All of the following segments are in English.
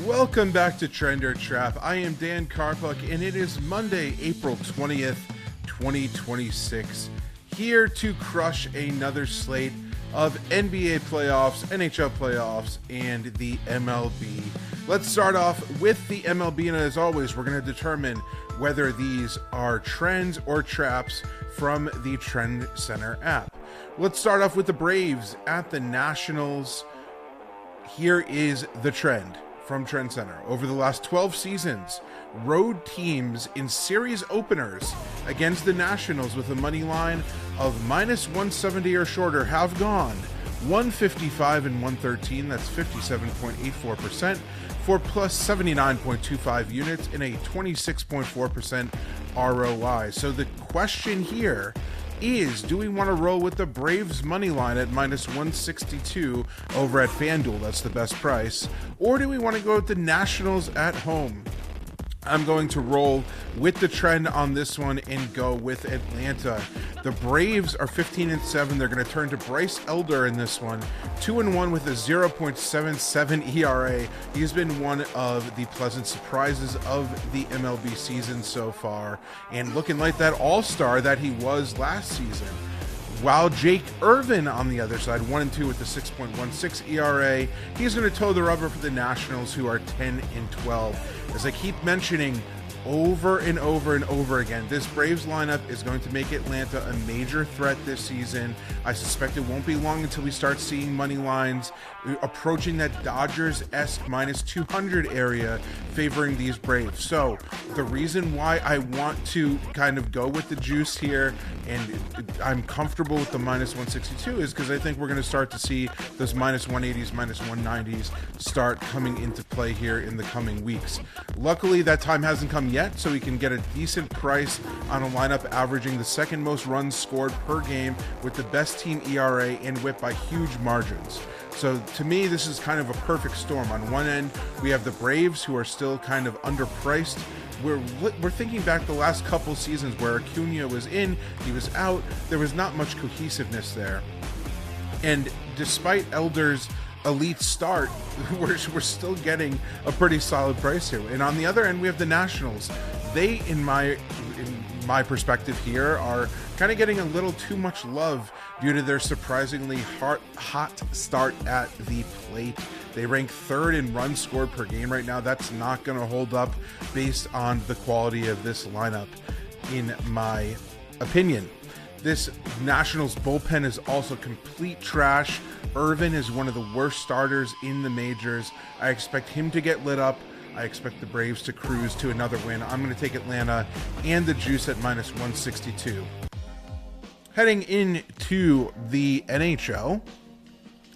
Welcome back to Trend or Trap. I am Dan Karpuc, and it is Monday, April 20th, 2026. Here to crush another slate of NBA playoffs, NHL playoffs, and the MLB. Let's start off with the MLB, and as always, we're going to determine whether these are trends or traps from the TrendsCenter app. Let's start off with the Braves at the Nationals. Here is the trend from TrendsCenter. Over the last 12 seasons, road teams in series openers against the Nationals with a money line of minus 170 or shorter have gone 155 and 113, that's 57.84%, for plus 79.25 units in a 26.4% ROI. So the question here is, do we want to roll with the Braves money line at minus 162 over at FanDuel? That's the best price. Or do we want to go with the Nationals at home? I'm going to roll with the trend on this one and go with Atlanta. The Braves are 15-7. They're going to turn to Bryce Elder in this one. 2-1 with a 0.77 ERA. He's been one of the pleasant surprises of the MLB season so far, and looking like that all-star that he was last season. While Jake Irvin on the other side, 1-2 with the 6.16 ERA, he's going to toe the rubber for the Nationals, who are 10-12. As I keep mentioning over and over and over again, this Braves lineup is going to make Atlanta a major threat this season. I suspect it won't be long until we start seeing money lines approaching that Dodgers-esque minus 200 area favoring these Braves. So the reason why I want to kind of go with the juice here, and I'm comfortable with the minus 162, is because I think we're going to start to see those minus 180s, minus 190s start coming into play here in the coming weeks. Luckily, that time hasn't come yet, so we can get a decent price on a lineup averaging the second most runs scored per game with the best team ERA and whip by huge margins. So to me, this is kind of a perfect storm. On one end, we have the Braves, who are still kind of underpriced. We're thinking back the last couple seasons where Acuna was in, he was out. There was not much cohesiveness there. And despite Elder's elite start, we're still getting a pretty solid price here. And on the other end, we have the Nationals. They, in my perspective here, are kind of getting a little too much love due to their surprisingly hot start at the plate. They rank third in runs scored per game right now. That's not going to hold up based on the quality of this lineup, in my opinion. This Nationals bullpen is also complete trash. Irvin is one of the worst starters in the majors. I expect him to get lit up. I expect the Braves to cruise to another win. I'm going to take Atlanta and the juice at minus 162. Heading into the NHL,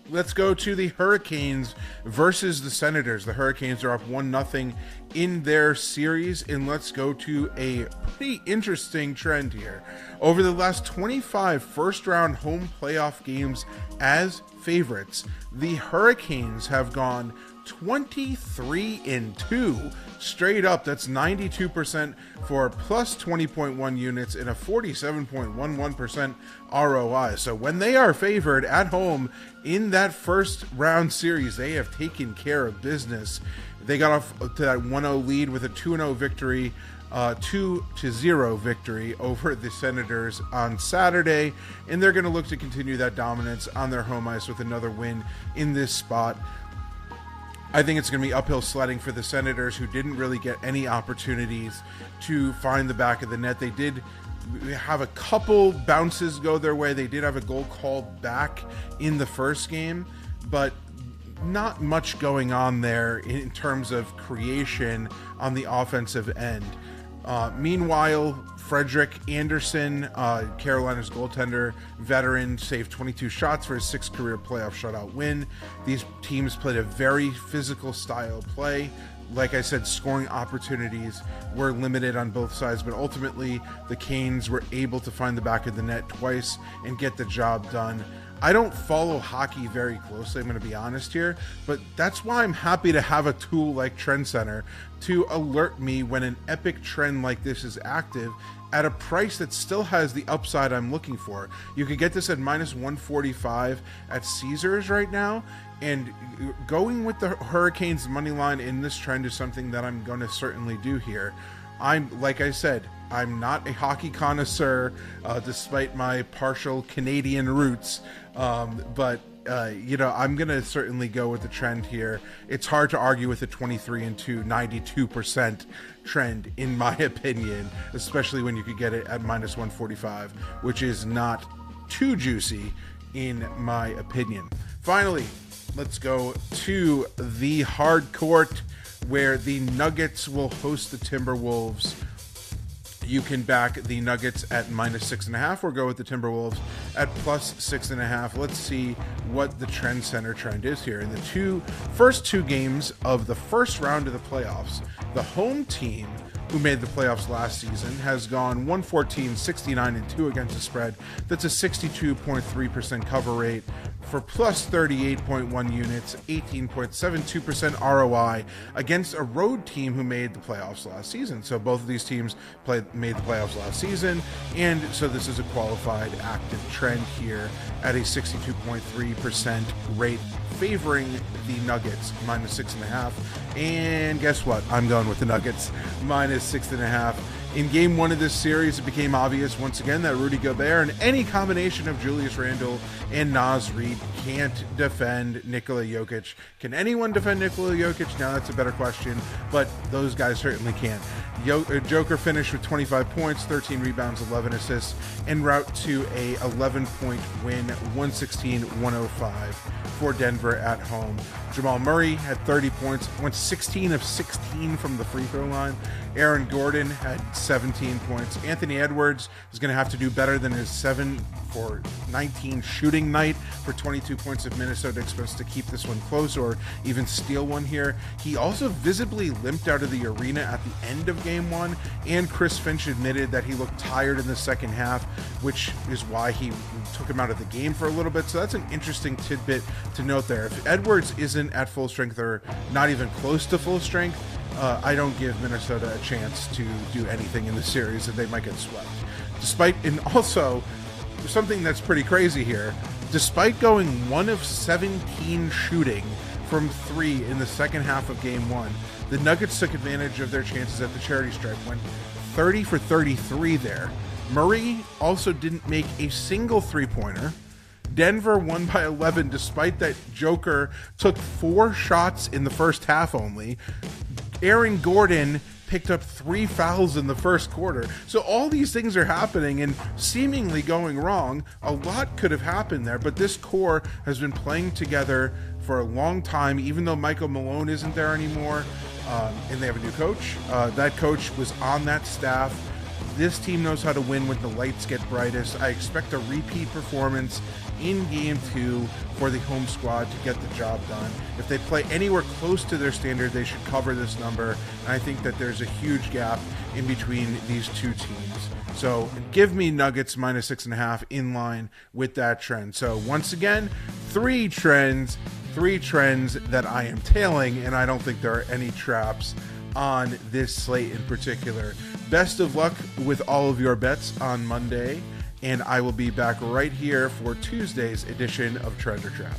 let's go to the Hurricanes versus the Senators. The Hurricanes are up 1-0 in their series, and let's go to a pretty interesting trend here. Over the last 25 first-round home playoff games as favorites, the Hurricanes have gone 23-2 straight up. That's 92% for plus 20.1 units and a 47.11% ROI. So when they are favored at home in that first round series, they have taken care of business. They got off to that 1-0 lead with a 2-0 victory, 2-0 victory over the Senators on Saturday, and they're going to look to continue that dominance on their home ice with another win in this spot. I think it's going to be uphill sledding for the Senators, who didn't really get any opportunities to find the back of the net. They did have a couple bounces go their way. They did have a goal called back in the first game, but not much going on there in terms of creation on the offensive end. Meanwhile, Frederick Anderson, Carolina's goaltender, veteran, saved 22 shots for his 6th career playoff shutout win. These teams played a very physical style play. Like I said, scoring opportunities were limited on both sides, but ultimately the Canes were able to find the back of the net twice and get the job done. I don't follow hockey very closely, I'm going to be honest here, but that's why I'm happy to have a tool like TrendsCenter to alert me when an epic trend like this is active at a price that still has the upside I'm looking for. You could get this at minus 145 at Caesars right now, and going with the Hurricanes money line in this trend is something that I'm going to certainly do here. Like I said, I'm not a hockey connoisseur, despite my partial Canadian roots, but I'm going to certainly go with the trend here. It's hard to argue with a 23-2, 92% trend, in my opinion, especially when you could get it at minus 145, which is not too juicy, in my opinion. Finally, let's go to the hard court, where the Nuggets will host the Timberwolves. You can back the Nuggets at minus 6.5 or go with the Timberwolves at plus 6.5. Let's see what the TrendsCenter trend is here. In the first two games of the first round of the playoffs, the home team, who made the playoffs last season, has gone 114, 69, and 2 against the spread. That's a 62.3% cover rate for plus 38.1 units, 18.72% ROI against a road team who made the playoffs last season. So both of these teams made the playoffs last season, and so this is a qualified active trend here at a 62.3% rate favoring the Nuggets, minus 6.5. And guess what? I'm going with the Nuggets, minus 6.5. In game one of this series, it became obvious once again that Rudy Gobert and any combination of Julius Randle and Naz Reid can't defend Nikola Jokic. Can anyone defend Nikola Jokic? Now that's a better question, but those guys certainly can. Joker finished with 25 points, 13 rebounds, 11 assists, en route to a 11-point win, 116-105 for Denver at home. Jamal Murray had 30 points, went 16 of 16 from the free throw line. Aaron Gordon had 17 points. Anthony Edwards is going to have to do better than his 7 for 19 shooting night for 22 points if Minnesota expects to keep this one close or even steal one here. He also visibly limped out of the arena at the end of game one, and Chris Finch admitted that he looked tired in the second half, which is why he took him out of the game for a little bit. So that's an interesting tidbit to note there. If Edwards isn't at full strength or not even close to full strength, I don't give Minnesota a chance to do anything in the series, and they might get swept. And also, something that's pretty crazy here, despite going 1 of 17 shooting from 3 in the second half of game one, the Nuggets took advantage of their chances at the charity stripe, went 30 for 33 there. Murray also didn't make a single three-pointer. Denver won by 11, despite that Joker took 4 shots in the first half only. Aaron Gordon picked up 3 fouls in the first quarter. So all these things are happening and seemingly going wrong. A lot could have happened there, but this core has been playing together for a long time, even though Michael Malone isn't there anymore, and they have a new coach. That coach was on that staff. This team knows how to win when the lights get brightest. I expect a repeat performance in game 2 for the home squad to get the job done. If they play anywhere close to their standard, they should cover this number. And I think that there's a huge gap in between these two teams. So give me Nuggets minus 6.5 in line with that trend. So once again, 3 trends that I am tailing, and I don't think there are any traps on this slate in particular. Best of luck with all of your bets on Monday, and I will be back right here for Tuesday's edition of Trend or Trap.